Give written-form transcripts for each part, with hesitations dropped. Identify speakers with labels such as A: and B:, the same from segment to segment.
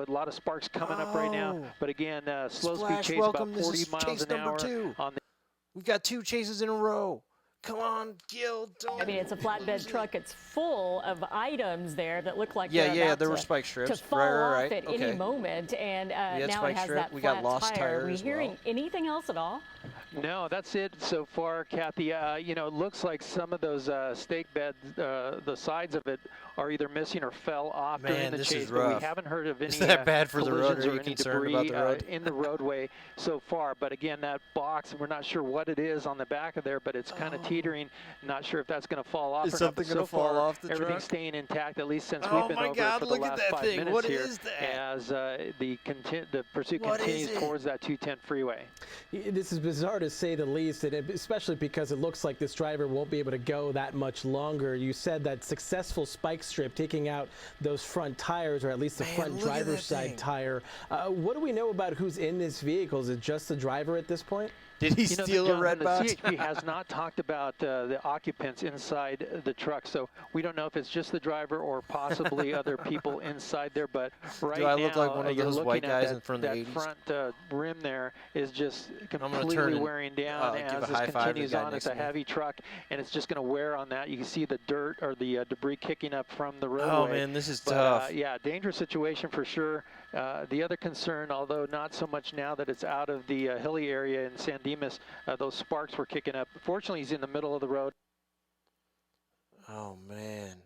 A: a lot of sparks coming up right now. But again, slow speed chase
B: welcome.
A: about 40
B: this is
A: miles
B: chase
A: an
B: number
A: hour.
B: 2.
A: On the
B: We've got 2 chases in a row. Come on, Gil. Don't
C: I mean, it's a flatbed truck. It's full of items there that look like
B: there were spike strips
C: to fall off at any moment. And now it has that flat tire. Are we hearing anything else at all?
A: No, that's it so far, Kathy. You know, it looks like some of those stake beds, the sides of it, are either missing or fell off during the chase. But we haven't heard of any
B: Is that bad for the road? Are you
A: concerned
B: about the road?
A: In the roadway so far. But again, that box, we're not sure what it is on the back of there, but it's kind of teetering. Not sure if that's going to fall off.
B: Is something going to fall off the truck?
A: Everything's staying intact, at least since we've been over it for the last 5 minutes
B: what
A: here.
B: Is that?
A: As the pursuit continues towards that 210 freeway.
D: This is bizarre to say the least, and especially because it looks like this driver won't be able to go that much longer. You said that successful spike strip taking out those front tires, or at least the front driver's side tire. What do we know about who's in this vehicle? Is it just the driver at this point?
B: Did he steal a red box?
A: The CHP has not talked about the occupants inside the truck, so we don't know if it's just the driver or possibly other people inside there. But right now,
B: do I look like one of those white guys in front of the 80s?
A: That front rim there is just completely wearing down as this continues on. It's a heavy truck, and it's just going to wear on that. You can see the dirt or the debris kicking up from the roadway.
B: Oh, man, this is tough.
A: Yeah, dangerous situation for sure. The other concern, although not so much now that it's out of the hilly area in San Dimas, those sparks were kicking up. Fortunately, he's in the middle of the road.
B: Oh, man.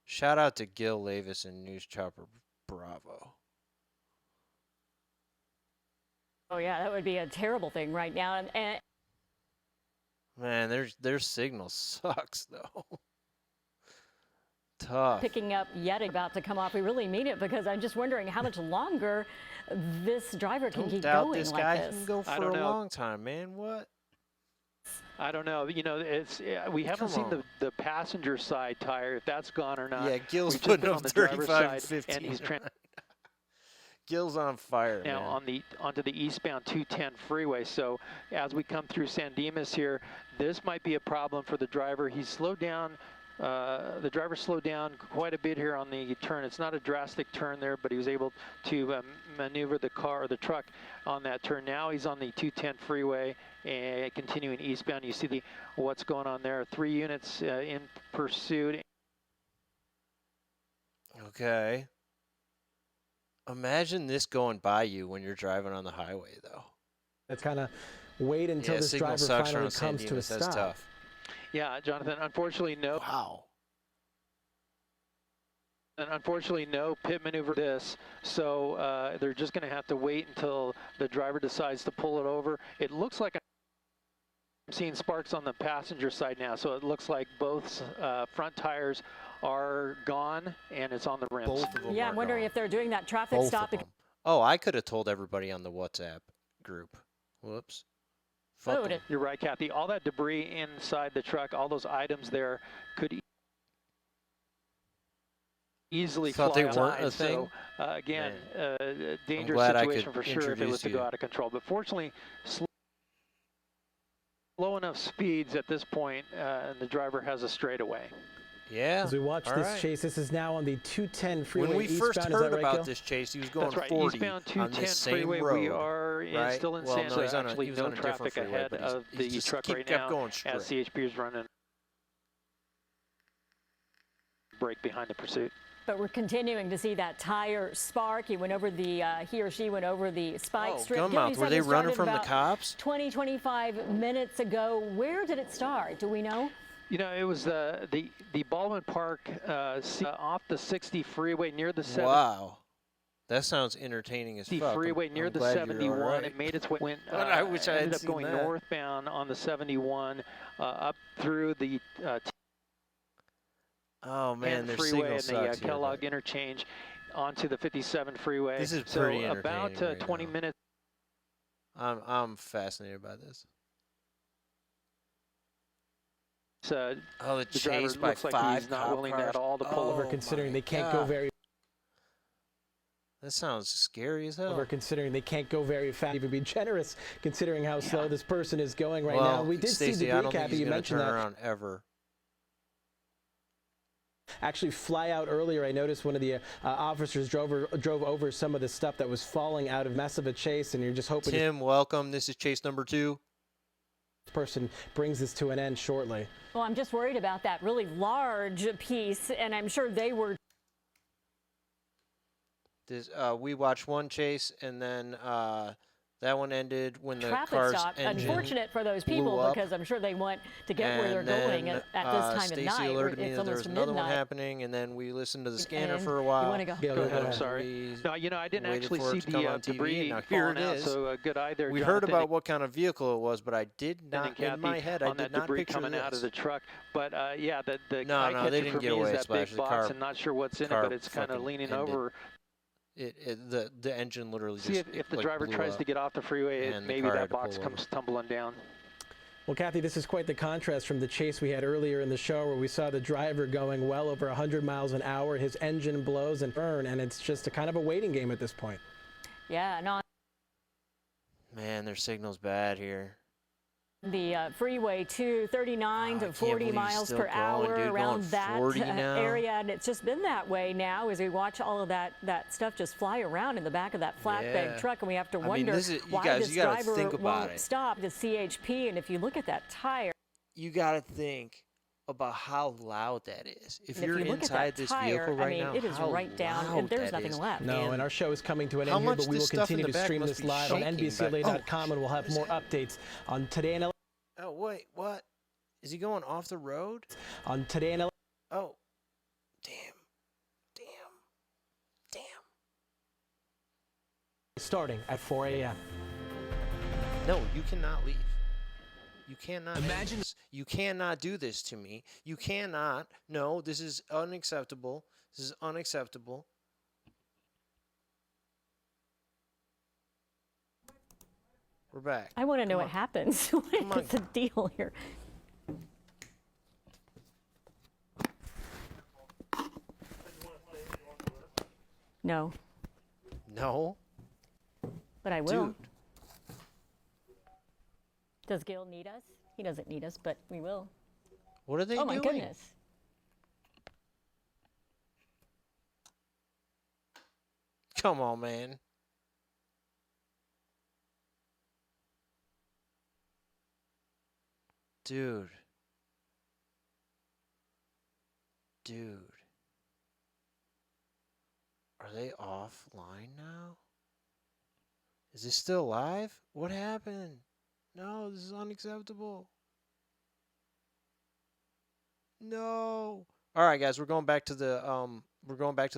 B: Shout out to Gil Lavis and News Chopper Bravo.
C: Oh, yeah, that would be a terrible thing right now. And
B: man, their signal sucks, though. Tough.
C: Picking up yet about to come off. We really mean it, because I'm just wondering how much longer this driver can keep going
B: this
C: like
B: guy
C: this.
B: Can go for a long time, man. What?
A: I don't know. You know, it's we haven't seen the passenger side tire, if that's gone or not.
B: Yeah, Gil's putting on the 35 15.
A: And he's
B: Gil's on fire
A: now onto the eastbound 210 freeway. So as we come through San Dimas here, this might be a problem for the driver. He's slowed down. The driver slowed down quite a bit here on the turn. It's not a drastic turn there, but he was able to maneuver the car or the truck on that turn. Now he's on the 210 freeway and continuing eastbound. You see what's going on there. 3 units in pursuit.
B: Okay. Imagine this going by you when you're driving on the highway, though.
D: It's kind of wait until this driver finally comes to a stop.
B: That's tough.
A: Yeah, Jonathan, unfortunately, no.
B: Wow.
A: And unfortunately, no pit maneuver this, so they're just going to have to wait until the driver decides to pull it over. It looks like I'm seeing sparks on the passenger side now, so it looks like both front tires are gone, and it's on the rims.
B: Both of them
C: I'm wondering if they're doing that traffic stop.
B: Oh, I could have told everybody on the WhatsApp group. Whoops.
A: You're right, Kathy. All that debris inside the truck, all those items there could easily fly
B: they
A: outside.
B: weren't a thing?
A: So, again, dangerous situation for sure if it was to go out of control. But fortunately, slow enough speeds at this point, and the driver has a straightaway.
B: Yeah.
D: As we watch this chase, this is now on the 210 freeway.
B: When we first heard about
D: Gil?
B: this chase, he was going
A: That's right.
B: 40
A: Eastbound
B: on the same
A: freeway,
B: road.
A: We are still in San Dimas. Actually, no traffic ahead of the truck right now as CHP is running break behind the pursuit.
C: But we're continuing to see that tire spark. He went over the, he or she went over the spike strip.
B: Gunmouth, were they running from the cops?
C: 20, 25 minutes ago. Where did it start? Do we know?
A: You know, it was the Baldwin Park off the 60 freeway near the 70.
B: Wow. That sounds entertaining as fuck.
A: The freeway near the 71. It made its way.
B: I wish I had
A: ended up
B: seen
A: going
B: that.
A: northbound on the 71 up through the
B: oh man, their
A: freeway
B: signal
A: and the
B: sucks
A: Kellogg interchange onto the 57 freeway.
B: This is pretty entertaining.
A: About
B: right
A: 20
B: now.
A: minutes.
B: I'm fascinated by this.
A: The
B: chase by
A: looks like
B: 5
A: he's not willing at all to pull over,
D: considering they can't go very.
B: That sounds scary as hell.
D: Over considering they can't go very fast, even be generous considering how slow this person is going right now. We did see the recap. You mentioned that.
B: Around ever.
D: actually fly out earlier. I noticed one of the officers drove over some of the stuff that was falling out of mess of a chase, and you're just hoping
B: Tim, welcome. This is chase number 2.
D: this person brings this to an end shortly.
C: Well, I'm just worried about that really large piece, and I'm sure they were.
B: This we watched one chase, and then that one ended when the
C: Traffic
B: car's
C: stop.
B: engine
C: Unfortunate for those
B: blew
C: people
B: up.
C: because I'm sure they want to get where they're
B: And
C: going
B: then,
C: at this time of
B: Stacy
C: night.
B: alerted me
C: It's
B: that there
C: almost
B: was another one
C: midnight.
B: happening, and then we listened to the scanner
C: And
B: for a
C: you
B: while.
C: want to go?
D: Yeah,
A: Go ahead, I'm
D: ahead.
A: sorry. No, you know, I didn't
B: waited
A: actually
B: for it
A: see
B: to come
A: the
B: on TV,
A: debris
B: and here
A: falling
B: it
A: out,
B: is.
A: so good eye there,
B: We heard
A: Jonathan,
B: about what kind of vehicle it was, but I did
A: and
B: not,
A: Kathy,
B: in my head, I
A: on
B: did
A: that
B: not
A: debris
B: picture
A: coming out of the
B: this.
A: truck. But yeah, the
B: No,
A: eye
B: no,
A: catcher
B: they
A: for
B: didn't get
A: me
B: away
A: is
B: with
A: that
B: splash.
A: big
B: The
A: box
B: car-
A: and not sure what's in it,
B: car
A: but it's kind of
B: fucking
A: leaning
B: ended.
A: over.
B: The engine literally
A: See
B: just
A: if the
B: like,
A: driver
B: blew
A: tries
B: up.
A: to get off the freeway,
B: and the
A: maybe
B: car
A: that
B: had to
A: box
B: pull over.
A: comes tumbling down.
D: Well, Kathy, this is quite the contrast from the chase we had earlier in the show where we saw the driver going well over 100 miles an hour. His engine blows and burn, and it's just a kind of a waiting game at this point.
C: Yeah, no.
B: Man, their signal's bad here.
C: The freeway 239
B: I
C: to
B: can't
C: 40
B: believe he's
C: miles
B: still
C: per
B: going,
C: hour
B: dude,
C: around
B: going
C: that
B: 40 now.
C: area, and it's just been that way now as we watch all of that stuff just fly around in the back of that flatbed
B: Yeah.
C: truck, and we have to
B: I mean,
C: wonder
B: this is- you
C: why
B: guys,
C: this
B: you gotta
C: driver
B: think about
C: won't
B: it.
C: stop the CHP. And if you look at that tire,
B: You got to think about how loud that is. If
C: and
B: you're
C: if you look
B: inside
C: at that
B: this
C: tire,
B: vehicle right
C: I mean,
B: now,
C: it is
B: how
C: right down,
B: loud
C: and there's
B: that
C: nothing
B: is.
C: left.
D: No,
B: And
D: and our show is coming to an
B: how
D: end here,
B: much
D: but we will
B: this stuff in
D: continue
B: the
D: to
B: back
D: stream
B: must
D: this
B: be
D: live on
B: shaking
D: NBCLA.com, and we'll have
B: what is
D: more
B: that?
D: updates on Today in LA.
B: Oh, wait, what? Is he going off the road?
D: On Today in LA.
B: Oh, damn.
D: Starting at 4 a.m.
B: No, you cannot leave. You cannot. Imagine. You cannot do this to me. You cannot. No, this is unacceptable. This is unacceptable. We're back.
C: I want to know
B: Come
C: what
B: on.
C: happens.
B: Come on.
C: What's the deal here? No,
B: No,
C: but I will.
B: dude.
C: Does Gil need us? He doesn't need us, but we will.
B: What are they
C: Oh
B: doing?
C: my goodness.
B: Come on, man. Dude. Are they offline now? Is this still live? What happened? No, this is unacceptable. No. All right, guys, we're going back to the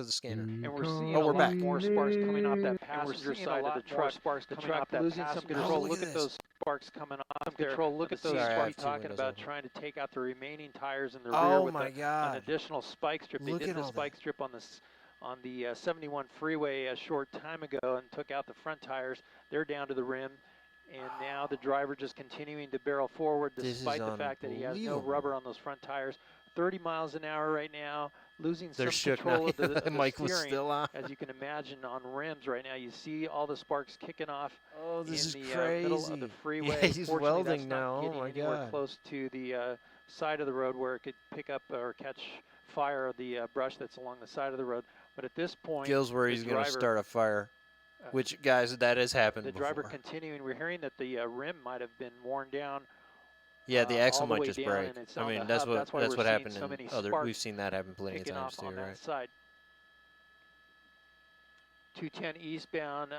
B: scanner.
A: And we're seeing
B: Oh,
A: a
B: we're
A: lot
B: back.
A: more sparks coming off that passenger side of the truck. The truck losing some control.
B: look
A: Look
B: at
A: at
B: this.
A: those sparks coming off there. Look at those
B: Sorry, I have
A: sparks
B: two
A: talking
B: windows
A: about
B: open.
A: trying to take out the remaining tires in the
B: Oh
A: rear with
B: my
A: an
B: God.
A: additional spike strip. They
B: Look
A: did
B: at
A: the
B: all
A: spike strip on the 71 freeway a short time ago and took out the front tires. They're down to the rim. And now the driver just continuing to barrel forward
B: This is
A: despite the fact that he has no
B: unbelievable.
A: rubber on those front tires. 30 miles an hour right now, losing
B: They're
A: some
B: shook
A: control
B: now.
A: of the
B: The mic was
A: steering.
B: still on.
A: As you can imagine on rims right now, you see all the sparks kicking off
B: Oh, this is
A: in the
B: crazy.
A: middle of the freeway.
B: Yeah, he's
A: Fortunately,
B: welding
A: that's not
B: now. Oh
A: getting
B: my
A: anywhere
B: God.
A: close to the side of the road where it could pick up or catch fire of the brush that's along the side of the road. But at this point,
B: Gil's worried
A: the
B: he's going to
A: driver-
B: start a fire, which, guys, that has happened
A: the
B: before.
A: driver continuing. We're hearing that the rim might have been worn down.
B: Yeah, the axle
A: all the
B: might
A: way
B: just
A: down,
B: break.
A: and it's
B: I
A: on
B: mean,
A: the
B: that's
A: hub.
B: what
A: That's why we're
B: what
A: seeing
B: happened
A: so
B: in
A: many
B: other.
A: sparks
B: We've seen that happen plenty of
A: kicking
B: times
A: off
B: too,
A: on
B: right?
A: that side. 210 eastbound.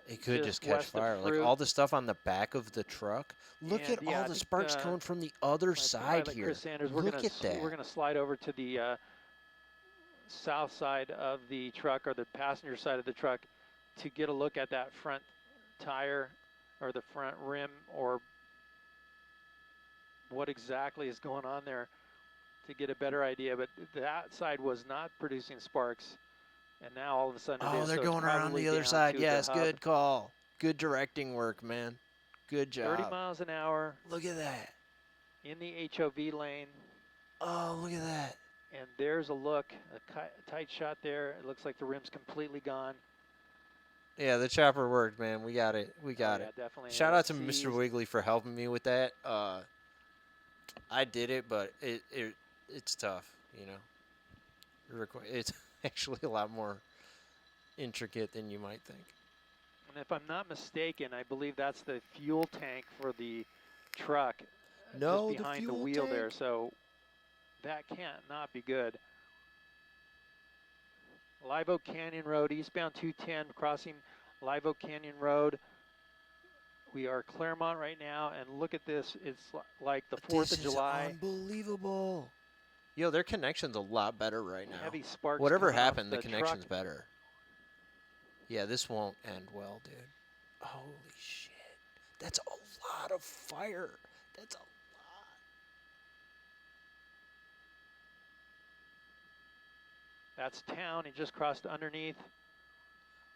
B: It could just catch
A: west of
B: fire. Like
A: Fruit.
B: all the stuff on the back of the truck. Look
A: And,
B: at
A: yeah, I
B: all the
A: think,
B: sparks coming from the other
A: My
B: side
A: pilot,
B: here.
A: Chris Sanders, we're
B: Look
A: gonna
B: at that.
A: We're going to slide over to the south side of the truck, or the passenger side of the truck, to get a look at that front tire or the front rim, or what exactly is going on there, to get a better idea. But that side was not producing sparks, and now all of a sudden it
B: Oh,
A: is.
B: they're
A: So it's
B: going around
A: probably
B: the other
A: down
B: side.
A: to the
B: Yes,
A: hub.
B: good call. Good directing work, man. Good
A: 30
B: job.
A: miles an hour
B: Look at that.
A: in the HOV lane.
B: Oh, look at that.
A: And there's a look, a tight shot there. It looks like the rim's completely gone.
B: Yeah, the chopper worked, man. We got it. We got
A: Yeah,
B: it.
A: definitely.
B: Shout
A: And
B: out to
A: it
B: Mr.
A: sees-
B: Wiggly for helping me with that. I did it, but it's tough, you know. It's actually a lot more intricate than you might think.
A: And if I'm not mistaken, I believe that's the fuel tank for the truck
B: No,
A: just behind the
B: fuel
A: wheel
B: tank?
A: there. So that can't not be good. Live Oak Canyon Road, eastbound 210, crossing Live Oak Canyon Road. We are Claremont right now, and look at this. It's like the 4th of July.
B: This is unbelievable. Yo, their connection's a lot better right now.
A: Heavy sparks.
B: Whatever
A: coming off
B: happened, the connection's
A: truck.
B: better. Yeah, this won't end well, dude. Holy shit. That's a lot of fire. That's a lot.
A: That's town. He just crossed underneath.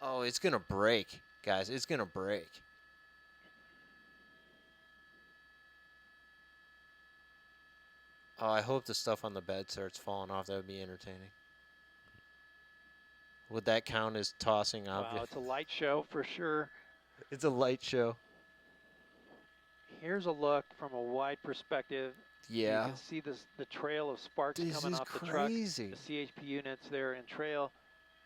B: Oh, it's going to break, guys. It's going to break. Oh, I hope the stuff on the bed starts falling off. That would be entertaining. Would that count as tossing objects?
A: Wow, it's a light show for sure.
B: It's a light show.
A: Here's a look from a wide perspective.
B: Yeah.
A: You can see the trail of sparks coming off the truck. The CHP units there in trail.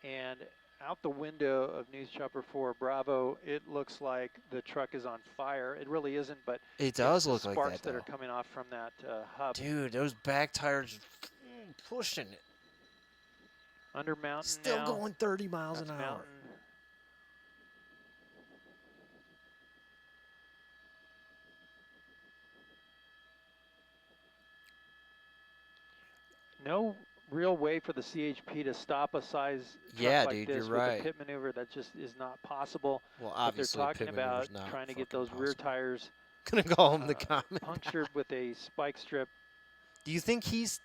A: And out the window of News Chopper 4 Bravo, it looks like the truck is on fire. It really isn't, but
B: it does look like that,
A: sparks that are coming off from that hub.
B: Dude, those back tires pushing it.
A: Under mountain
B: Still
A: now.
B: going 30 miles an hour.
A: Mountain. No real way for the CHP to stop a size truck like this with a pit maneuver. That just is not possible.
B: Well, obviously,
A: but they're talking about trying to get those rear tires
B: gonna call him the comment
A: punctured with a spike strip.
B: Do you think he's?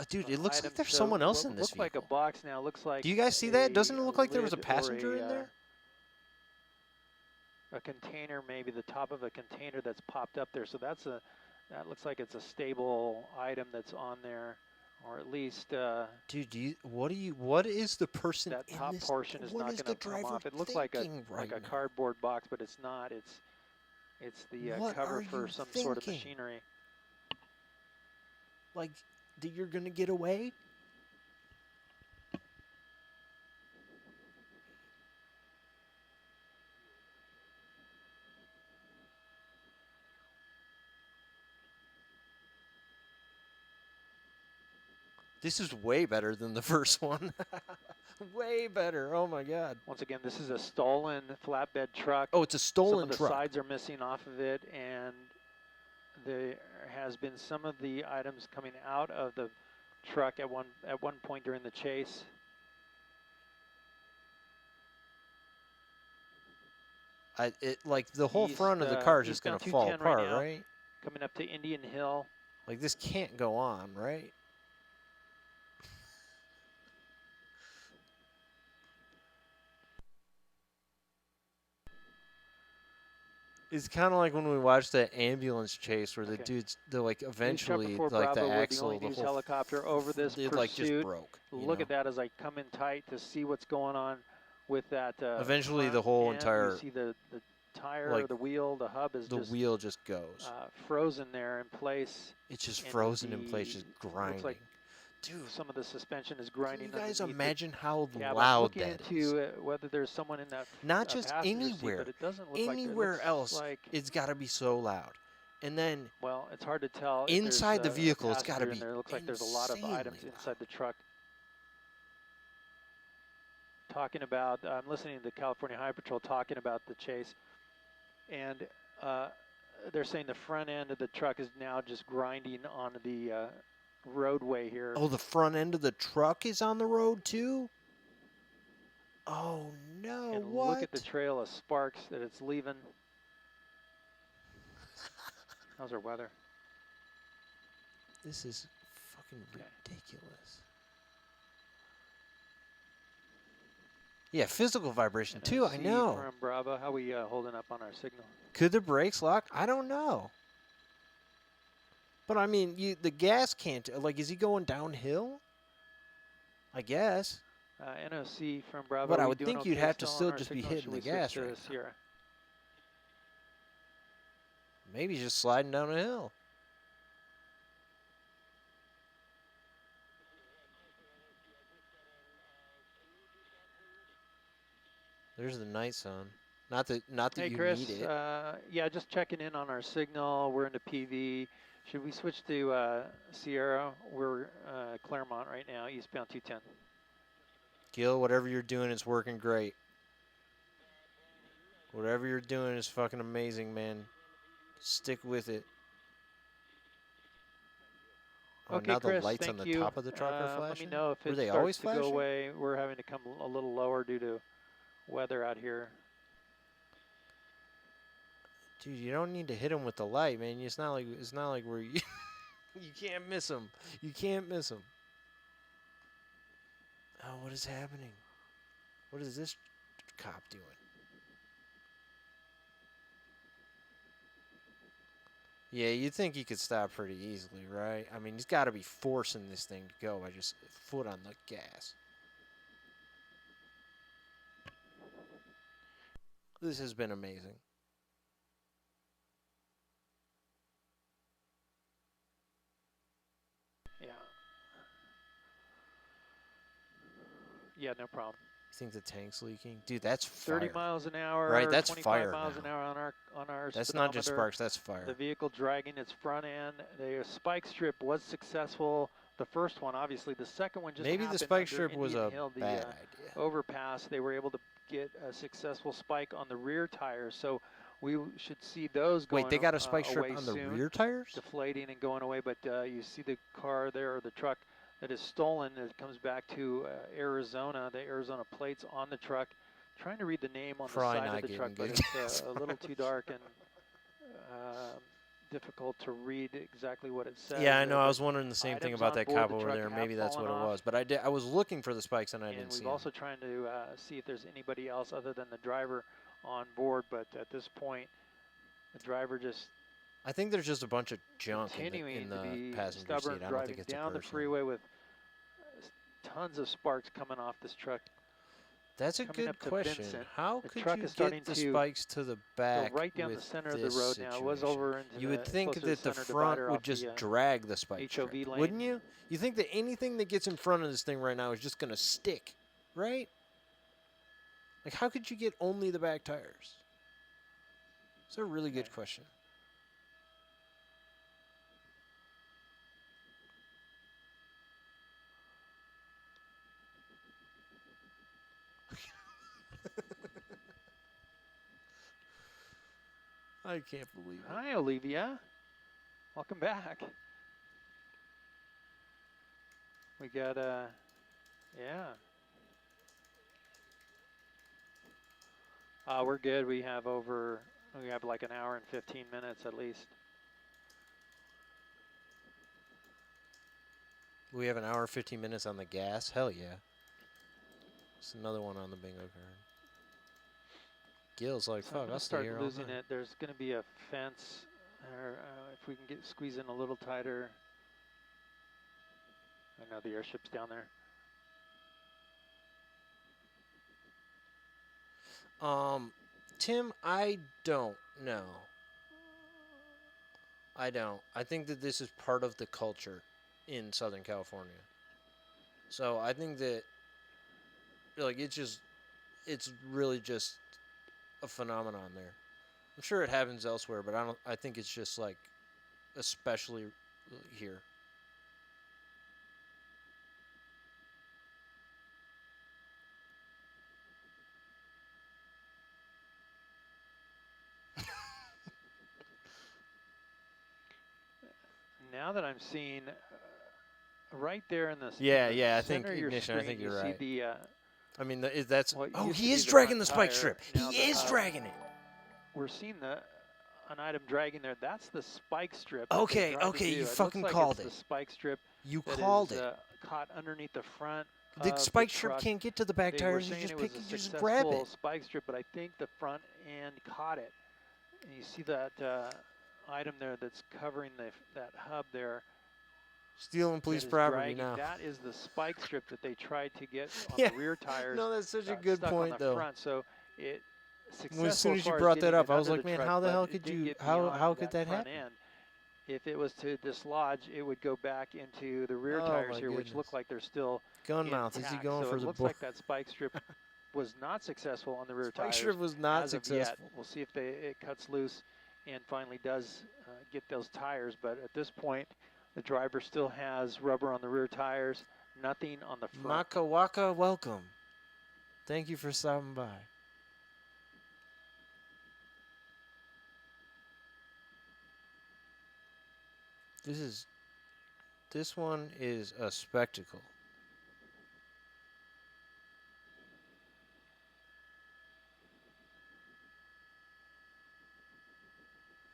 B: Dude, it looks like there's someone else in this vehicle.
A: Looks like a box now. Looks like.
B: Do you guys see that? Doesn't it look like there was a passenger in there?
A: A container, maybe the top of a container that's popped up there. So that looks like it's a stable item that's on there. Or at least,
B: dude, what is the person
A: that
B: in
A: top
B: this,
A: portion is not going to come off. It looks like a cardboard box, but it's not. It's the cover for some sort of machinery.
B: Like, that you're going to get away? This is way better than the first one. Way better. Oh, my God.
A: Once again, this is a stolen flatbed truck.
B: Oh, it's a stolen
A: truck.
B: Some
A: of the sides are missing off of it, and there has been some of the items coming out of the truck at one point during the chase.
B: Like the whole front of the car is just going to fall apart, right?
A: Coming up to Indian Hill.
B: Like, this can't go on, right? It's kind of like when we watched that ambulance chase where the dudes, they're like eventually, like the axle,
A: the whole helicopter over this pursuit.
B: Like just broke.
A: Look at that as I come in tight to see what's going on with that.
B: Eventually, the whole entire.
A: You see the tire, like the wheel, the hub is
B: the wheel just goes
A: frozen there in place.
B: It's just frozen in place, just grinding.
A: Looks like, dude, some of the suspension is grinding.
B: Can you guys imagine how
A: loud
B: that
A: is? Into whether there's someone in that
B: not just anywhere,
A: seat, but it doesn't look
B: anywhere
A: like
B: else. It's got to be so loud. And then,
A: well, it's hard to tell.
B: Inside the vehicle, it's got to be.
A: It looks like there's a lot of items inside the truck. Talking about, I'm listening to the California Highway Patrol talking about the chase, and they're saying the front end of the truck is now just grinding on the roadway here.
B: Oh, the front end of the truck is on the road too? Oh no,
A: and
B: what?
A: Look at the trail of sparks that it's leaving. How's our weather?
B: This is fucking ridiculous. Yeah, physical vibration too, I know.
A: From Bravo, how are we holding up on our signal?
B: Could the brakes lock? I don't know. But I mean, the gas can't, like, is he going downhill? I guess.
A: NOC from Bravo.
B: But I would think you'd have to still just be hitting the gas right now. Maybe just sliding down a hill. There's the night sun. Not that
A: Hey,
B: you
A: Chris,
B: need it.
A: yeah, just checking in on our signal. We're into PV. Should we switch to Sierra? We're Claremont right now, eastbound 210.
B: Gil, whatever you're doing is working great. Whatever you're doing is fucking amazing, man. Stick with it. Oh,
A: Okay,
B: now the
A: Chris,
B: lights
A: thank
B: on the
A: you.
B: top of the truck are flashing?
A: Let me know if
B: Were
A: it
B: they
A: starts
B: always
A: to go
B: flashing?
A: away. We're having to come a little lower due to weather out here.
B: Dude, you don't need to hit him with the light, man. It's not like we're you can't miss him. You can't miss him. Oh, what is happening? What is this cop doing? Yeah, you'd think he could stop pretty easily, right? I mean, he's got to be forcing this thing to go by just foot on the gas. This has been amazing.
A: Yeah. Yeah, no problem.
B: You think the tank's leaking? Dude, that's fire.
A: 30 miles an hour.
B: Right, that's
A: 25
B: fire
A: miles
B: now.
A: an hour on our
B: That's not just
A: speedometer.
B: sparks, that's fire.
A: The vehicle dragging its front end. The spike strip was successful. The first one, obviously. The second one just
B: Maybe the
A: happened
B: spike
A: under
B: strip was
A: Indian
B: a
A: Hill, the,
B: bad idea.
A: overpass. They were able to get a successful spike on the rear tires. So we should see those going.
B: Wait, they got a spike strip
A: away
B: on the
A: soon,
B: rear tires?
A: deflating and going away. But you see the car there, or the truck that is stolen. It comes back to Arizona. The Arizona plates on the truck. Trying to read the name on
B: Probably
A: the side
B: not
A: of the truck,
B: getting
A: but
B: good
A: it's a little too dark and difficult to read exactly what it says.
B: Yeah, I know. I was wondering the same thing
A: items
B: about
A: on
B: that
A: board
B: cop
A: the
B: over
A: truck
B: there.
A: have
B: Maybe that's what it
A: fallen off.
B: was. But I was looking for the spikes and I
A: And
B: didn't see
A: we've
B: them.
A: also trying to see if there's anybody else other than the driver on board. But at this point, the driver just
B: I think there's just a bunch of junk
A: continuing
B: in
A: to
B: the
A: be
B: passenger
A: stubborn,
B: seat. I don't
A: driving
B: think it's a
A: down the
B: person.
A: freeway with tons of sparks coming off this truck.
B: That's a
A: coming
B: good
A: up to
B: question.
A: Vincent.
B: How
A: The
B: could
A: truck
B: you
A: is starting
B: get the
A: to
B: spikes to the
A: Go
B: back
A: right down the
B: with
A: center of the
B: this
A: road now. It was
B: situation?
A: over into
B: You would think
A: close to
B: that the
A: center
B: front
A: divider
B: would
A: off
B: just
A: the,
B: drag the spike
A: HOV
B: strip,
A: lane.
B: wouldn't you? You think that anything that gets in front of this thing right now is just going to stick, right? Like, how could you get only the back tires? It's a really good question. I can't believe it.
A: Hi, Olivia. Welcome back. We got, yeah. We're good. We have like an hour and 15 minutes at least.
B: We have an hour 15 minutes on the gas. Hell yeah. It's another one on the bingo card. Gil's like,
A: So I'm
B: fuck,
A: gonna
B: I'll stay
A: start
B: here all
A: losing
B: night.
A: it. There's going to be a fence, or if we can squeeze in a little tighter. I know the airship's down there.
B: Tim, I don't know. I don't. I think that this is part of the culture in Southern California. So I think that, like, it's really just a phenomenon there. I'm sure it happens elsewhere, but I think it's just, like, especially here.
A: Now that I'm seeing right there in the
B: Yeah, I think
A: center of your
B: Ignition, I
A: screen,
B: think you're
A: you
B: right.
A: See the,
B: I mean, that's.
A: what
B: Oh,
A: used to
B: he
A: be
B: is
A: the
B: dragging
A: front
B: the spike
A: tire,
B: strip.
A: now
B: He
A: the,
B: is dragging it.
A: We're seeing an item dragging there. That's the spike strip.
B: Okay,
A: okay,
B: you
A: it
B: fucking
A: looks like
B: called
A: it's
B: it.
A: The spike strip.
B: You
A: that
B: called
A: is,
B: it.
A: Caught underneath the front.
B: The
A: of
B: spike
A: the
B: strip
A: truck.
B: can't get to the back
A: They were
B: tires. You
A: saying
B: just
A: it was
B: pick,
A: a
B: you just grab
A: successful
B: it.
A: spike strip, but I think the front end caught it. And you see that item there that's covering that hub there.
B: Stealing police
A: that is
B: property
A: dragging.
B: now.
A: That is the spike strip that they tried to get on
B: Yeah.
A: the rear tires.
B: No, that's such a
A: got
B: good
A: stuck
B: point,
A: on the
B: though.
A: front. So it
B: Well, as soon
A: successful
B: as you
A: far
B: brought that
A: getting
B: up,
A: it
B: I was
A: under
B: like,
A: the
B: man,
A: truck,
B: how the
A: but
B: hell
A: it
B: could
A: didn't
B: you?
A: get
B: How
A: beyond
B: could
A: that
B: that
A: front
B: happen?
A: end. If it was to dislodge, it would go back into the rear
B: Oh,
A: tires
B: my
A: here, which look
B: goodness.
A: like they're still
B: Gunmouth, is he
A: intact.
B: going
A: so
B: for
A: it
B: the
A: looks
B: bull?
A: like that spike strip was not successful on the rear
B: Spike
A: tires.
B: strip was not
A: as of
B: successful.
A: yet. We'll see if it cuts loose and finally does get those tires. But at this point, the driver still has rubber on the rear tires, nothing on the front.
B: Maka Waka, welcome. Thank you for stopping by. This one is a spectacle.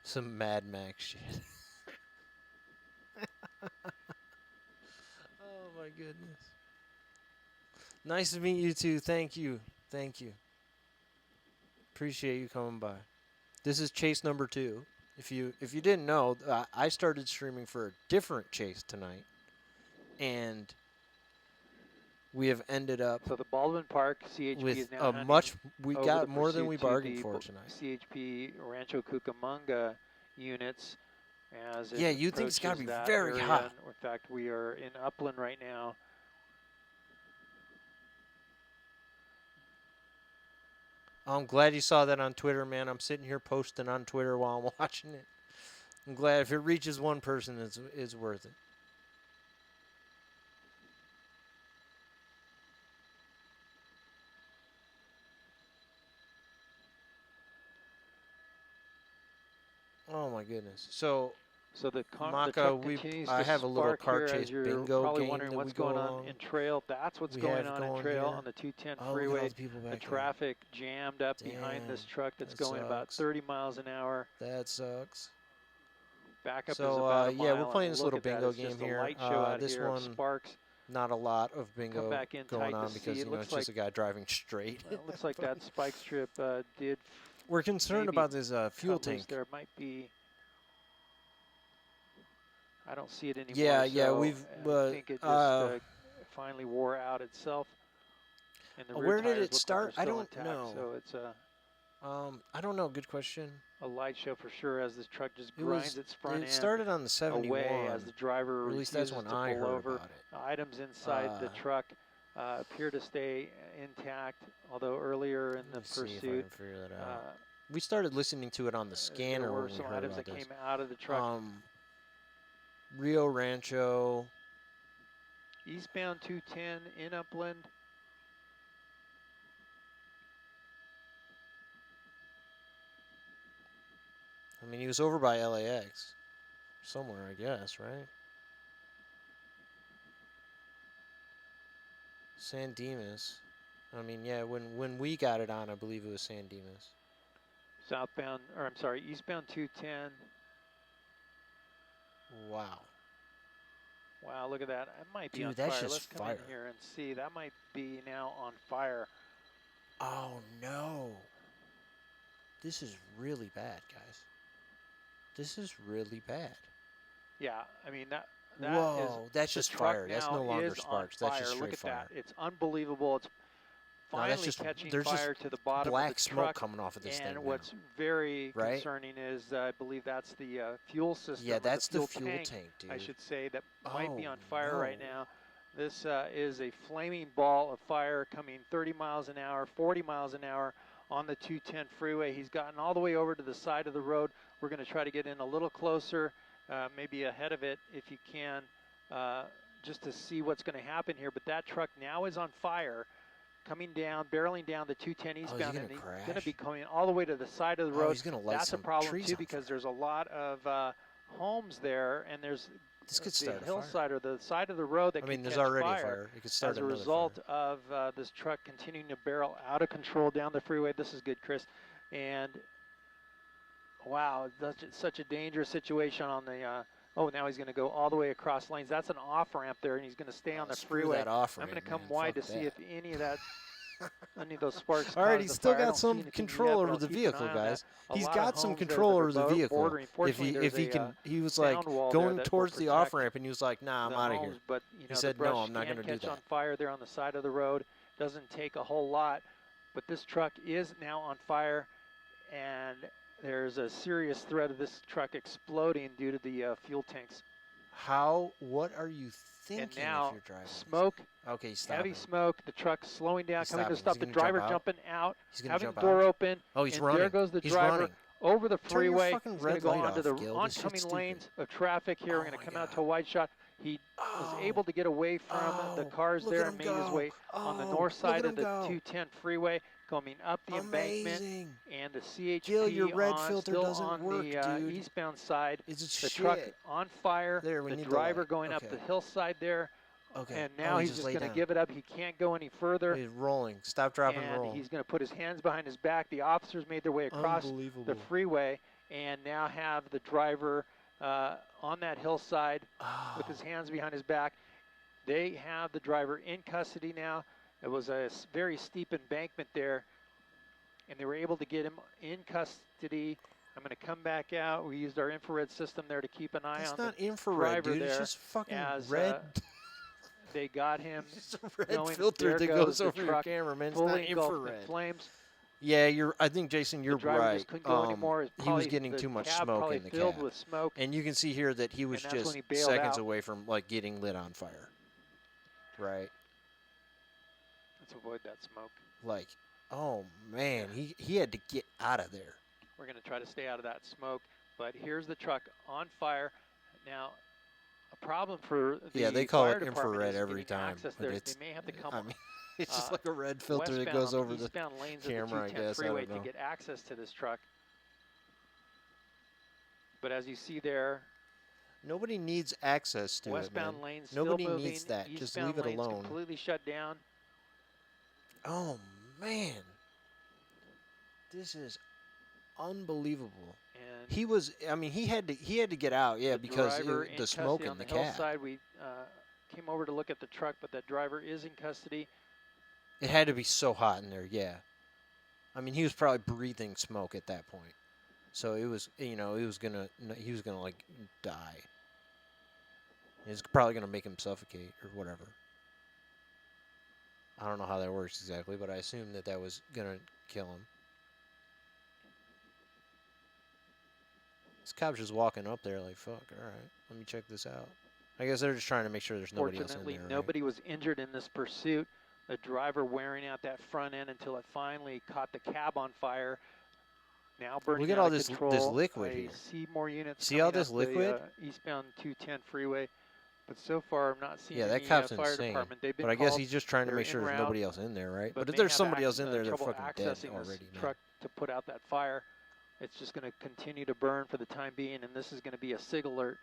B: Some Mad Max shit. Oh my goodness. Nice to meet you too. Thank you. Thank you. Appreciate you coming by. This is Chase number 2. If you didn't know, I started streaming for a different Chase tonight, and we have ended up
A: So the Baldwin Park CHP
B: with
A: is now
B: a
A: hunting
B: much. We
A: over
B: got
A: the
B: more than
A: pursuit
B: we
A: to
B: bargained
A: the
B: for tonight.
A: CHP Rancho Cucamonga units. As it
B: Yeah, you think it's got to
A: approaches
B: be
A: that
B: very
A: area.
B: hot.
A: In fact, we are in Upland right now.
B: I'm glad you saw that on Twitter, man. I'm sitting here posting on Twitter while I'm watching it. I'm glad if it reaches one person, it's worth it. Oh my goodness. So
A: the
B: Maka,
A: truck continues
B: I
A: to
B: have a little
A: spark
B: car
A: here
B: chase
A: as you're
B: bingo
A: probably
B: game
A: wondering
B: that
A: what's
B: we go
A: going on
B: along.
A: in trail. That's what's
B: We
A: going
B: have
A: on in
B: going
A: trail
B: here.
A: on the 210
B: Oh, look at all
A: freeway.
B: the people
A: The
B: back there.
A: traffic jammed up behind this
B: Damn,
A: truck that's
B: that
A: going about
B: sucks.
A: 30 miles an hour.
B: That sucks.
A: Backup is
B: So
A: about a mile.
B: yeah, we're playing
A: and
B: this
A: look
B: little
A: at that.
B: bingo
A: It's
B: game
A: just a
B: here.
A: light show out
B: This
A: here of
B: one,
A: sparks.
B: not a lot of
A: Come
B: bingo
A: back in
B: going
A: tight
B: on
A: to
B: because
A: see. It
B: you know
A: looks
B: it's just a guy driving straight.
A: It looks like that spike strip did.
B: We're concerned
A: maybe
B: about this fuel
A: cut loose
B: tank.
A: There might be. I don't see it anymore.
B: Yeah,
A: so
B: we've.
A: I think it just finally wore out itself. And the rear
B: where did
A: tires
B: it
A: look
B: start?
A: like they're
B: I
A: still
B: don't
A: intact,
B: know.
A: So it's
B: I don't know. Good question.
A: a light show for sure as this truck just
B: It
A: grinds
B: was.
A: its front
B: It
A: end
B: started on the 71.
A: away as the driver
B: or at least that's
A: refuses
B: when
A: to
B: I
A: pull
B: heard
A: over.
B: about it.
A: Items inside the truck appear to stay intact, although earlier in the
B: Let's see if I
A: pursuit,
B: can figure that out. We started listening to it on the scanner
A: there
B: when
A: were
B: we
A: some
B: heard
A: items
B: about
A: that
B: this.
A: came out of the truck.
B: Rio Rancho.
A: Eastbound 210 in Upland.
B: I mean, he was over by LAX. Somewhere, I guess, right? San Dimas. I mean, yeah, when we got it on, I believe it was San Dimas.
A: Southbound, or I'm sorry, eastbound 210.
B: Wow.
A: Wow, look at that. It might be
B: Dude,
A: on
B: that's
A: fire.
B: just
A: Let's come
B: fire.
A: in here and see. That might be now on fire.
B: Oh, no. This is really bad, guys. This is really bad.
A: Yeah, I mean, that
B: Whoa,
A: is,
B: that's
A: the
B: just
A: truck
B: fire. That's
A: now
B: no longer
A: is
B: sparks.
A: on
B: That's just
A: fire.
B: straight
A: Look at
B: fire.
A: that. It's unbelievable. It's
B: No,
A: finally
B: that's just,
A: catching
B: there's
A: fire
B: just
A: to the bottom
B: black
A: of the
B: smoke
A: truck.
B: coming off of this thing
A: And
B: now.
A: what's very
B: Right?
A: concerning is I believe that's the fuel system.
B: Yeah,
A: or
B: that's
A: the
B: the
A: fuel
B: fuel
A: tank,
B: tank, dude.
A: I should say, that might be
B: Oh,
A: on fire right
B: no.
A: now. This is a flaming ball of fire coming 30 miles an hour, 40 miles an hour on the 210 freeway. He's gotten all the way over to the side of the road. We're going to try to get in a little closer, maybe ahead of it if you can, just to see what's going to happen here. But that truck now is on fire, coming down, barreling down the 210 eastbound,
B: gonna
A: and he's
B: crash?
A: going to be coming all the way to the side of the road.
B: He's gonna light
A: That's a
B: some
A: problem
B: trees
A: too
B: on
A: because
B: fire.
A: there's a lot of homes there, and there's
B: This could
A: the
B: start a fire.
A: hillside or the side of the road that
B: I mean,
A: could
B: there's
A: catch
B: already
A: fire
B: fire. It could start
A: as a
B: another
A: result
B: fire.
A: of this truck continuing to barrel out of control down the freeway. This is good, Chris. And wow, that's just such a dangerous situation on the. Oh, now he's going to go all the way across lanes. That's an off ramp there, and he's going to stay on the
B: Screw
A: freeway.
B: that off
A: I'm going to
B: ramp,
A: come
B: man.
A: wide
B: Fuck
A: to see
B: that.
A: if any of that. Any of those sparks.
B: All right,
A: caused
B: he's
A: the
B: still
A: fire. I
B: got
A: don't see
B: some
A: anything
B: control
A: yet, but
B: over
A: I'll
B: the
A: keep an
B: vehicle,
A: eye on
B: guys.
A: that. A
B: He's
A: lot
B: got
A: of
B: some
A: homes there
B: control
A: that are
B: over the vehicle.
A: bordering.
B: If
A: Fortunately,
B: he
A: there's
B: can, he was like
A: sound wall
B: going
A: there that
B: towards
A: will
B: the off
A: protect
B: ramp, and he was like, "Nah, I'm
A: the
B: out of here."
A: homes, but you know,
B: said,
A: the
B: "No,
A: brush
B: I'm not
A: can
B: gonna do
A: catch
B: that."
A: on fire there on the side of the road. Doesn't take a whole lot, but this truck is now on fire, and there's a serious threat of this truck exploding due to the fuel tanks.
B: What are you thinking
A: And now
B: if you're driving this?
A: smoke,
B: Okay, stop
A: heavy
B: him.
A: smoke. The truck's slowing down,
B: He's
A: coming to a
B: stopping.
A: stop.
B: Is
A: The
B: he gonna jump
A: driver
B: out?
A: jumping out,
B: He's gonna
A: having
B: jump
A: the door
B: out.
A: open.
B: Oh, he's
A: and
B: running.
A: there goes the
B: He's
A: driver
B: running.
A: over the
B: Turn your
A: freeway.
B: fucking
A: He's going
B: red
A: to go
B: light
A: onto
B: off,
A: the
B: Gil. This shit's
A: oncoming
B: stupid.
A: lanes of traffic here. We're
B: Oh
A: going to
B: my
A: come out
B: God.
A: to a wide shot. He was able to get away from the cars
B: look
A: there
B: at
A: and
B: him
A: made his
B: go.
A: way on the
B: Oh,
A: north
B: look
A: side
B: at
A: of the
B: him go.
A: 210 freeway, coming up the embankment.
B: Amazing.
A: And the CHP
B: Gil, your red
A: on,
B: filter
A: still
B: doesn't
A: on
B: work,
A: the
B: dude.
A: eastbound side.
B: It's
A: The
B: shit.
A: truck on fire.
B: There, we
A: the
B: need the
A: driver
B: light.
A: going up
B: Okay.
A: the hillside there.
B: Okay.
A: And now
B: he
A: he's just
B: laid
A: going to
B: down.
A: give it up. He can't go any further.
B: He's rolling. Stop, drop, and roll.
A: He's going to put his hands behind his back. The officers made their way across the freeway and now have the driver on that hillside with his hands behind his back. They have the driver in custody now. It was a very steep embankment there, and they were able to get him in custody. I'm going to come back out. We used our infrared system there to keep an eye
B: That's
A: on
B: not
A: the
B: infrared,
A: driver
B: dude. It's
A: there
B: just fucking
A: as
B: red.
A: they got him.
B: It's just a red
A: going,
B: filter
A: there
B: that
A: goes
B: goes
A: the
B: over your
A: truck,
B: camera, man. It's not
A: fully engulfed in
B: infrared.
A: flames.
B: Yeah, I think, Jason, you're
A: The driver
B: right.
A: just couldn't go anymore. It's
B: He was
A: probably
B: getting
A: the
B: too much
A: cab
B: smoke
A: probably
B: in the
A: filled
B: cab.
A: with smoke.
B: And you can see here that he was
A: And that's when
B: just
A: he bailed
B: seconds
A: out.
B: away from like getting lit on fire. Right?
A: Let's avoid that smoke.
B: Like, oh man, he had to get out of there.
A: We're going to try to stay out of that smoke. But here's the truck on fire. Now, a problem for the
B: they call
A: fire
B: it
A: department
B: infrared
A: is
B: every
A: getting
B: time,
A: access
B: but
A: there.
B: it's.
A: They may have to come
B: I mean, it's just
A: uh,
B: like a red filter that
A: westbound
B: goes
A: on
B: over
A: the
B: the
A: eastbound lanes
B: camera, I
A: of the 210
B: guess. I
A: freeway
B: don't know.
A: to get access to this truck. But as you see there,
B: Nobody needs access to
A: westbound
B: it, man.
A: lanes still
B: Nobody
A: moving.
B: needs that. Just
A: Eastbound
B: leave it
A: lanes
B: alone.
A: completely shut down.
B: Oh man, this is unbelievable.
A: And
B: He was. I mean, he had to get out. Yeah,
A: the
B: because
A: driver in
B: the smoke
A: custody
B: in
A: on
B: the
A: the
B: cab.
A: hillside. We came over to look at the truck, but that driver is in custody.
B: It had to be so hot in there. Yeah. I mean, he was probably breathing smoke at that point. So it was, he was gonna like die. It's probably gonna make him suffocate or whatever. I don't know how that works exactly, but I assume that was gonna kill him. This cop's just walking up there like, fuck, all right, let me check this out. I guess they're just trying to make sure there's nobody else in
A: Fortunately,
B: there.
A: nobody was injured in this pursuit. The driver wearing out that front end until it finally caught the cab on fire. Now burning
B: Look at
A: out
B: all
A: of
B: this
A: control.
B: liquid
A: I
B: here.
A: see more units.
B: See all
A: coming
B: this
A: up
B: liquid?
A: The, eastbound 210 freeway, but so far I'm not seeing
B: Yeah,
A: any
B: that cop's
A: fire
B: insane.
A: department. They've been
B: But I guess
A: called.
B: he's just trying to
A: They're
B: make sure
A: en
B: there's
A: route,
B: nobody else in there, right? But if
A: may
B: there's
A: have
B: somebody else in there, they're
A: trouble
B: fucking dead
A: accessing
B: already,
A: this
B: man.
A: truck to put out that fire. It's just going to continue to burn for the time being, and this is going to be a SIG alert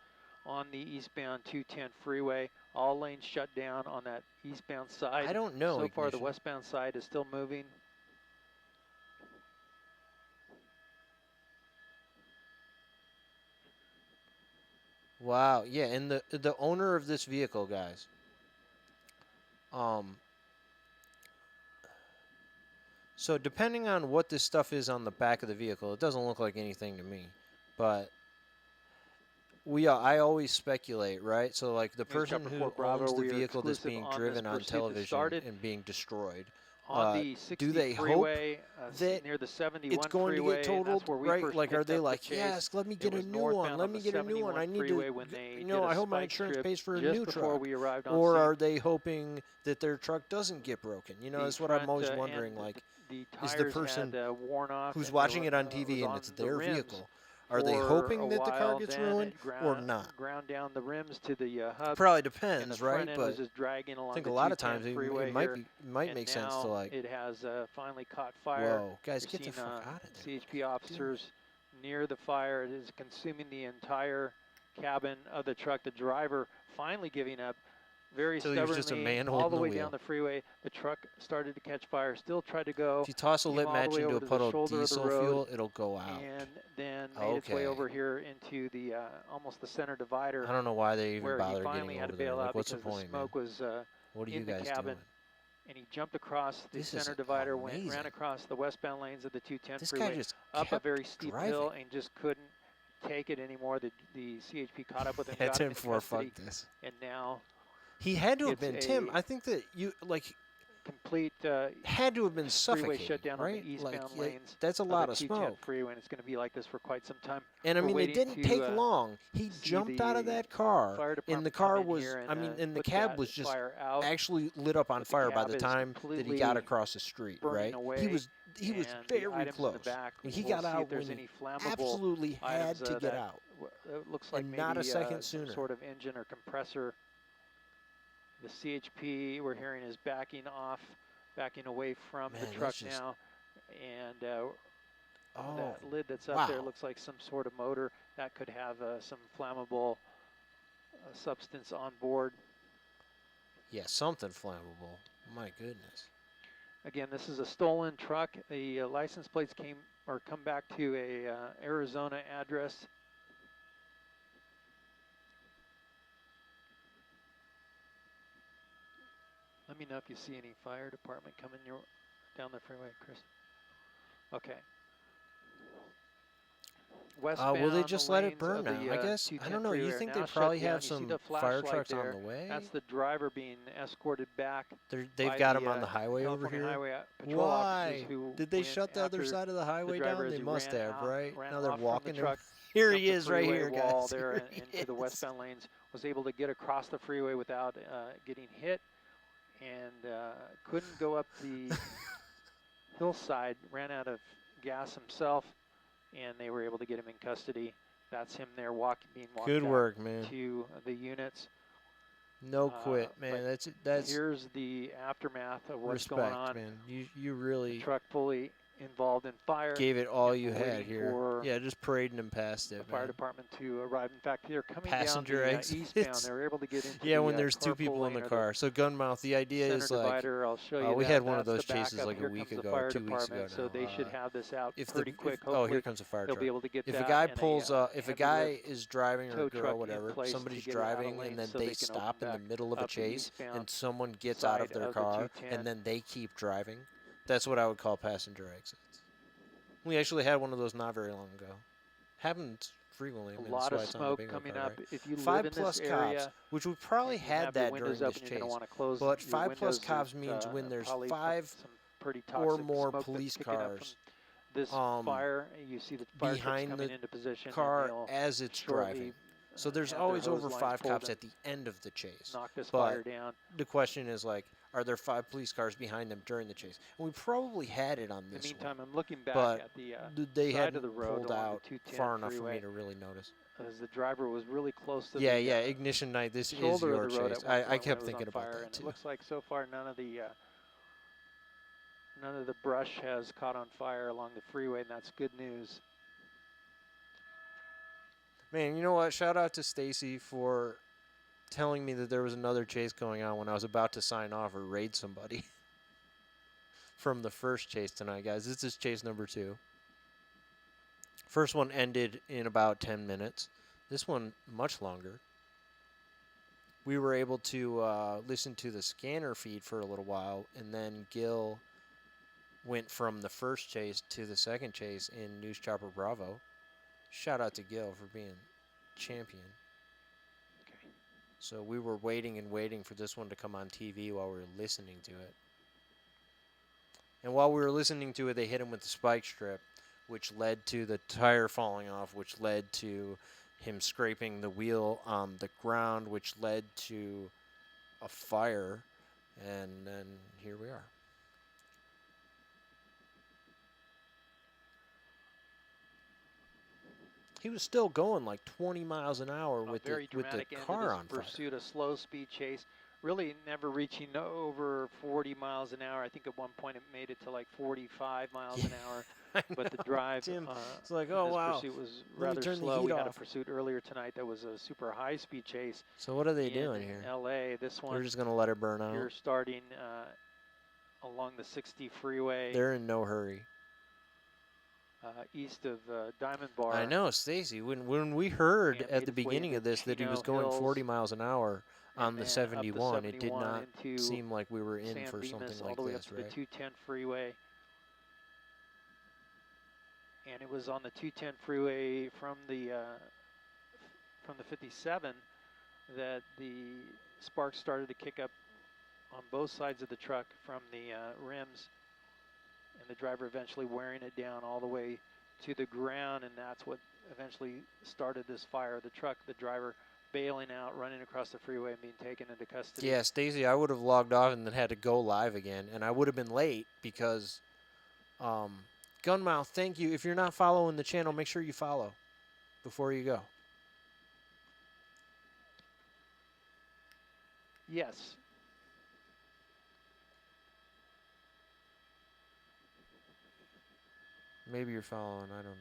A: on the eastbound 210 freeway. All lanes shut down on that eastbound side.
B: I don't know.
A: So far, the
B: Ignition.
A: westbound side is still moving.
B: Wow. Yeah, and the owner of this vehicle, guys. So depending on what this stuff is on the back of the vehicle, it doesn't look like anything to me, but I always speculate, right? So like the person
A: Chopper
B: who
A: 4 Bravo,
B: owns the
A: we are
B: vehicle that's
A: exclusive
B: being
A: on this
B: driven on
A: pursuit that
B: television
A: started
B: and being destroyed.
A: On the 60
B: do they
A: freeway,
B: that
A: near the 71
B: it's going
A: freeway,
B: to get
A: and
B: totaled,
A: that's where we
B: right?
A: first
B: Like, are
A: picked
B: they
A: up
B: like,
A: the Chase.
B: yes, let me
A: It
B: get a
A: was
B: new one.
A: northbound
B: Let
A: on
B: me
A: the
B: get a new one.
A: 71
B: I need
A: freeway
B: to,
A: when they
B: you know,
A: did a
B: I hope my
A: spike
B: insurance
A: strip
B: pays for a
A: just
B: new
A: before
B: truck.
A: we arrived on
B: Or
A: scene.
B: are they hoping that their truck doesn't get broken? You know,
A: The
B: that's what I'm
A: front,
B: always
A: and
B: wondering. Like,
A: the
B: is the
A: tires
B: person
A: had, worn off
B: who's
A: and
B: watching
A: they
B: it
A: were,
B: on TV
A: was
B: and it's
A: on the
B: their
A: rims
B: vehicle, are they
A: for
B: hoping
A: a
B: that the car
A: while,
B: gets
A: then
B: ruined
A: it
B: or not?
A: ground down the rims to the hub.
B: Probably
A: And the
B: depends,
A: front
B: right?
A: end was
B: But
A: just dragging along
B: I think
A: the
B: a lot of
A: 210
B: times
A: freeway
B: it might
A: here,
B: might
A: and
B: make sense to
A: now
B: like,
A: it has finally caught fire.
B: whoa, guys,
A: We've
B: get the
A: seen,
B: fuck out of there.
A: CHP officers near the fire. It is consuming the entire cabin of the truck. The driver finally giving up very
B: Till he was just a
A: stubbornly
B: man
A: all
B: holding
A: the
B: the
A: way
B: wheel.
A: down the freeway. The truck started to catch fire, still tried to go.
B: If you toss a
A: came
B: lit
A: all the
B: match
A: way
B: into
A: over
B: a
A: to the
B: puddle of
A: shoulder of the
B: diesel
A: road,
B: fuel, it'll go out.
A: and then made its way
B: Okay.
A: over here into the almost the center divider,
B: I don't know why they even
A: where he
B: bother
A: finally
B: getting
A: had
B: over
A: to
B: there.
A: bail
B: Like,
A: out
B: what's the
A: because
B: point,
A: the smoke
B: man?
A: was
B: What are you
A: in the
B: guys
A: cabin.
B: doing?
A: And he jumped across the
B: This is
A: center divider,
B: amazing.
A: ran across the westbound lanes of the 210
B: This guy
A: freeway,
B: just
A: up a
B: kept
A: very steep
B: driving.
A: hill, and just couldn't take it anymore. The CHP caught up with him,
B: Yeah,
A: got him
B: Tim
A: in
B: 4, fuck
A: custody,
B: this.
A: and now
B: He had to have
A: It's
B: been Tim.
A: a-
B: I think that you like
A: complete
B: Had to have been
A: freeway
B: suffocating,
A: shutdown
B: right?
A: on the eastbound
B: like,
A: lanes.
B: that's a
A: of
B: lot
A: the
B: of
A: 210
B: smoke.
A: freeway, and it's going to be like this for quite some time.
B: And I
A: We're
B: mean, it
A: waiting
B: didn't
A: to,
B: take long. He
A: see
B: jumped out of
A: the
B: that car,
A: fire
B: and the
A: department
B: car
A: come in
B: was,
A: here
B: I mean,
A: and
B: and the
A: put
B: cab
A: that
B: was just
A: fire out.
B: actually lit up on
A: But the
B: fire by
A: cab
B: the
A: is
B: time that he
A: completely
B: got across the street,
A: burning
B: right?
A: away,
B: He was
A: and
B: very
A: the items
B: close.
A: in the back,
B: And he
A: we'll
B: got
A: see
B: out
A: if there's
B: when
A: any
B: he
A: flammable
B: absolutely had
A: items,
B: to get
A: that
B: out.
A: It looks like
B: And
A: maybe
B: not a second
A: some
B: sooner.
A: sort of engine or compressor. The CHP we're hearing is backing off, backing away from
B: Man,
A: the
B: that's
A: truck
B: just-
A: now, and
B: Oh,
A: that lid that's up there
B: wow.
A: looks like some sort of motor that could have some flammable substance on board.
B: Yeah, something flammable. My goodness.
A: Again, this is a stolen truck. The license plates come back to a Arizona address. Let me know if you see any fire department coming down the freeway, Chris. Okay. Westbound
B: Will they just let it
A: lanes
B: burn
A: of
B: now?
A: the,
B: I guess. I
A: 210
B: don't know. You
A: freeway are
B: think
A: now
B: they probably
A: shut down.
B: have
A: You see
B: some
A: the
B: fire
A: flashlight
B: trucks
A: there.
B: on the way?
A: That's the driver being escorted back.
B: They've
A: by
B: got
A: the,
B: him on the highway over
A: California
B: here.
A: Highway patrol officers
B: Why?
A: who
B: Did they
A: went
B: shut the other
A: after
B: side of the highway
A: driver
B: down?
A: as
B: They
A: he
B: must
A: ran
B: have,
A: out-
B: right?
A: ran
B: Now they're
A: off from the
B: walking him.
A: truck,
B: Here
A: jumped
B: he
A: the
B: is, right
A: freeway
B: here,
A: wall
B: guys.
A: there
B: Here
A: and
B: he
A: into the
B: is.
A: westbound lanes. Was able to get across the freeway without getting hit, and couldn't go up the hillside. Ran out of gas himself, and they were able to get him in custody. That's him there being walked
B: Good
A: back
B: work, man.
A: to the units.
B: No quit, man.
A: but
B: That's
A: Here's the aftermath of what's
B: respect,
A: going on.
B: man. You
A: The
B: really
A: truck fully involved in fire.
B: gave it all
A: and
B: you
A: we're
B: had
A: waiting
B: here.
A: for
B: Yeah, just parading him past
A: the
B: it,
A: fire
B: man.
A: department to arrive. In fact, they're coming
B: Passenger
A: down the
B: exits.
A: eastbound. They were able to get into
B: Yeah,
A: the,
B: when there's two
A: carpool
B: people in
A: lane
B: the
A: or
B: car. So Gunmouth, the idea
A: center
B: is like,
A: divider. I'll show you
B: we
A: that.
B: had one of
A: That's
B: those
A: the
B: chases
A: backup.
B: like a
A: Here
B: week
A: comes the
B: ago,
A: fire
B: 2 weeks ago
A: department, so they
B: now.
A: should have this out
B: If
A: pretty
B: the
A: quick.
B: oh,
A: Hopefully
B: here comes a fire
A: they'll
B: truck.
A: be able to get
B: If
A: that
B: a guy
A: and
B: pulls if a
A: heavy
B: guy
A: lift
B: is driving or
A: tow
B: a
A: truck
B: girl,
A: in
B: whatever,
A: place to
B: somebody's
A: get it out of
B: driving
A: lane
B: and then
A: so
B: they
A: they can
B: stop
A: open
B: in the
A: back
B: middle of a
A: up the
B: chase
A: eastbound
B: and someone gets out of
A: side
B: their
A: of the
B: car
A: 210.
B: and then they keep driving. That's what I would call passenger exits. We actually had one of those not very long ago. Happens frequently. I mean,
A: a lot
B: that's
A: of
B: why it's on the
A: smoke
B: bingo
A: coming
B: card,
A: up.
B: right?
A: If you live
B: 5
A: in
B: plus
A: this
B: cops,
A: area,
B: which we probably
A: and you
B: had
A: have your
B: that
A: windows
B: during
A: up
B: this
A: and you're
B: chase.
A: gonna want to close
B: But
A: your
B: 5 plus
A: windows,
B: cops means when there's
A: probably
B: 5
A: some pretty
B: or
A: toxic
B: more
A: smoke that's
B: police
A: kicking up from
B: cars
A: this fire. You see the fire trucks
B: behind
A: coming
B: the
A: into position.
B: car
A: and they'll
B: as it's
A: shortly,
B: driving. So there's
A: have their
B: always
A: hose
B: over
A: lines
B: 5
A: pulled
B: cops
A: and
B: at the end of the chase.
A: knock this
B: But
A: fire down.
B: the question is like, are there 5 police cars behind them during the chase? And we probably had it on
A: In the
B: this
A: meantime,
B: one.
A: I'm looking back
B: But
A: at the
B: they
A: side
B: hadn't
A: of the road
B: pulled
A: along
B: out
A: the 210
B: far enough for
A: freeway,
B: me to really notice.
A: as the driver was really close to
B: Yeah,
A: the
B: yeah, ignition night. This is
A: shoulder
B: your
A: of the road
B: chase.
A: at one
B: I
A: point when
B: kept
A: it was
B: thinking
A: on
B: about
A: fire,
B: that
A: and
B: too.
A: it looks like so far none of the brush has caught on fire along the freeway, and that's good news.
B: Man, you know what? Shout out to Stacy for telling me that there was another chase going on when I was about to sign off or raid somebody from the first chase tonight, guys. This is chase number 2. First one ended in about 10 minutes. This one much longer. We were able to listen to the scanner feed for a little while, and then Gil went from the first chase to the second chase in News Chopper Bravo. Shout out to Gil for being champion.
A: Okay.
B: So we were waiting and waiting for this one to come on TV while we were listening to it. And while we were listening to it, they hit him with the spike strip, which led to the tire falling off, which led to him scraping the wheel on the ground, which led to a fire. And then here we are. He was still going like 20 miles an hour with the
A: very dramatic end
B: car
A: to
B: on
A: this
B: fire.
A: pursuit, a slow speed chase, really never reaching over 40 miles an hour. I think at one point it made it to like 45 miles an hour.
B: I
A: But the
B: know,
A: drive
B: Tim,
A: in
B: it's like,
A: this
B: oh, wow.
A: pursuit was
B: Let me
A: rather
B: turn the
A: slow.
B: heat
A: We had a
B: off.
A: pursuit earlier tonight that was a super high-speed chase.
B: So what are they
A: in
B: doing here?
A: LA. This
B: They're
A: one,
B: just going to let it burn out.
A: you're starting along the 60 freeway.
B: They're in no hurry.
A: East of Diamond Bar.
B: I know, Stacy. When we heard
A: And
B: at
A: made
B: the
A: its way
B: beginning
A: into
B: of this that he
A: Chino
B: was going
A: Hills,
B: 40 miles an hour on
A: and
B: the
A: then up
B: 71, it did
A: 71
B: not
A: into
B: seem like we were in
A: San
B: for
A: Dimas,
B: something
A: all
B: like
A: the way
B: this,
A: up to
B: right?
A: the 210 freeway. And it was on the 210 freeway from the 57 that the sparks started to kick up on both sides of the truck from the rims, and the driver eventually wearing it down all the way to the ground, and that's what eventually started this fire. The truck, the driver bailing out, running across the freeway and being taken into custody.
B: Yeah, Stacy, I would have logged off and then had to go live again, and I would have been late because Gunmouth, thank you. If you're not following the channel, make sure you follow before you go.
A: Yes.
B: Maybe you're following, I don't know.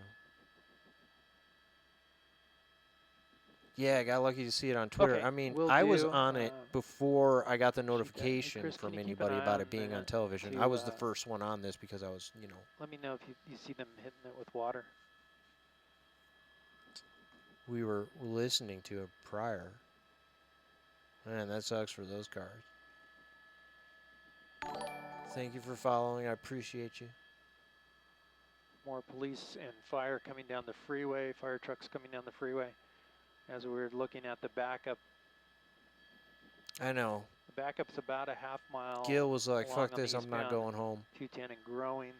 B: Yeah, I got lucky to see it on Twitter.
A: Okay,
B: I mean,
A: will
B: I was
A: do.
B: on it before I got the
A: Hey,
B: notification
A: Chris, can
B: from
A: you keep
B: anybody
A: an eye
B: about
A: on
B: it being on
A: that
B: television.
A: to,
B: I was the first one on this because I was, you know.
A: Let me know if you see them hitting it with water.
B: We were listening to it prior. Man, that sucks for those cars. Thank you for following. I appreciate you.
A: More police and fire coming down the freeway, fire trucks coming down the freeway. As we were looking at the backup,
B: I know.
A: the backup's about a half mile.
B: Gil was like,
A: along
B: fuck
A: on the
B: this, I'm not
A: eastbound
B: going home.
A: 210 and growing.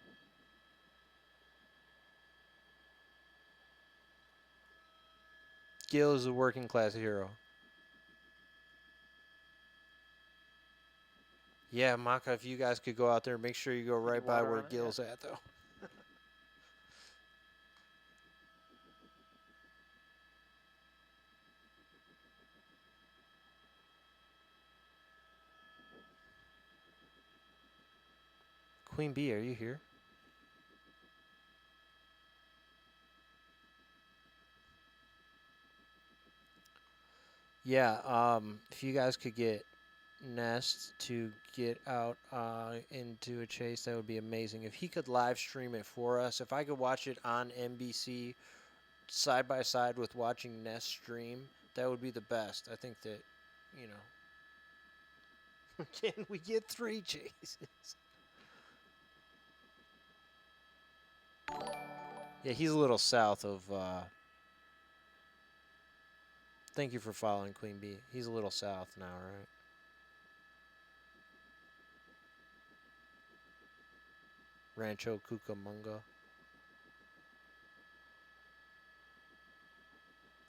B: Gil is a working class hero. Yeah, Maka, if you guys could go out there, make sure you go right by
A: water
B: where
A: on it,
B: Gil's at, though. Queen Bee, are you here? Yeah, if you guys could get Nest to get out into a chase, that would be amazing. If he could live stream it for us, if I could watch it on NBC side by side with watching Nest stream, that would be the best. I think that, you know, can we get 3 chases? Yeah, he's a little south of, thank you for following, Queen Bee. He's a little south now, right? Rancho Cucamonga.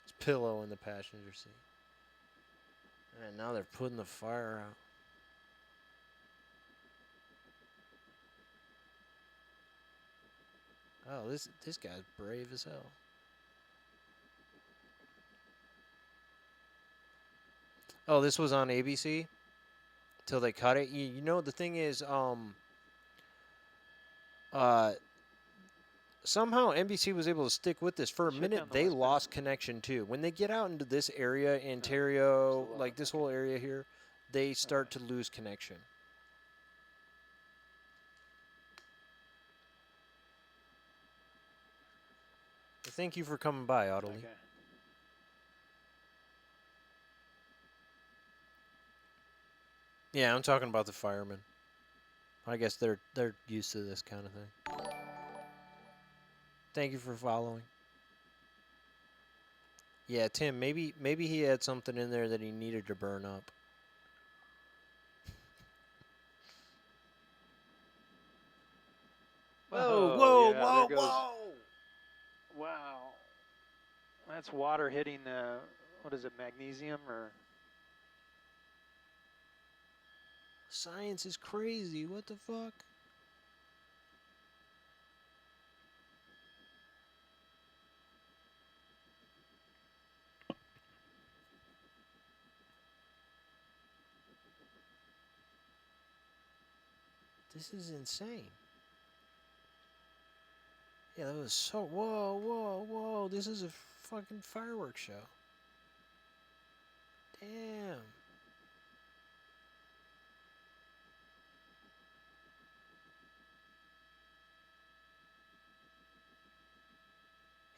B: It's Pillow in the passenger seat. And now they're putting the fire out. Oh, this guy's brave as hell. Oh, this was on ABC till they cut it. You know, the thing is, somehow NBC was able to stick with this. For a
A: Shut
B: minute,
A: down the
B: they
A: westbound.
B: lost connection too. When they get out into this area, Ontario,
A: so,
B: like this whole area here, they start to lose connection. Thank you for coming by, Audley.
A: Okay.
B: Yeah, I'm talking about the firemen. I guess they're used to this kind of thing. Thank you for following. Yeah, Tim, maybe he had something in there that he needed to burn up.
A: Oh,
B: whoa,
A: yeah,
B: whoa,
A: there goes.
B: whoa!
A: Wow. That's water hitting the, what is it, magnesium or?
B: Science is crazy. What the fuck? This is insane. Yeah, that was so... Whoa, whoa, whoa. This is a fucking fireworks show. Damn.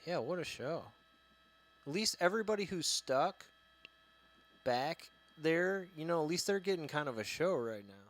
B: Yeah, what a show. At least everybody who's stuck back there, you know, at least they're getting kind of a show right now.